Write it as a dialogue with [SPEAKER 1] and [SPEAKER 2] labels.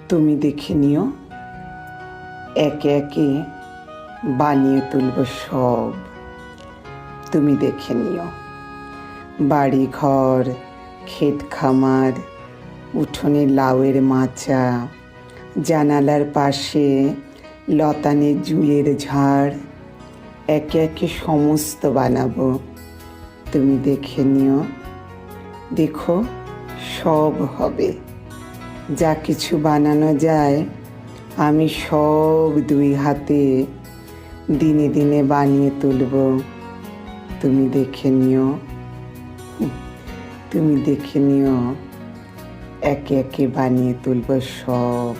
[SPEAKER 1] তুমি দেখে নিও, একে একে বানিয়ে তুলব সব। তুমি দেখে নিও, বাড়ি ঘর, ক্ষেত খামার, উঠোনে লাউয়ের মাচা, জানালার পাশে লতানে জুঁইয়ের ঝাড়, একে একে সমস্ত বানাবো। তুমি দেখে নিও, দেখো সব হবে। যা কিছু বানানো যায় আমি সব দুই হাতে দিনে দিনে বানিয়ে তুলব। তুমি দেখে নিও, তুমি দেখে নিও, একে একে বানিয়ে তুলব সব।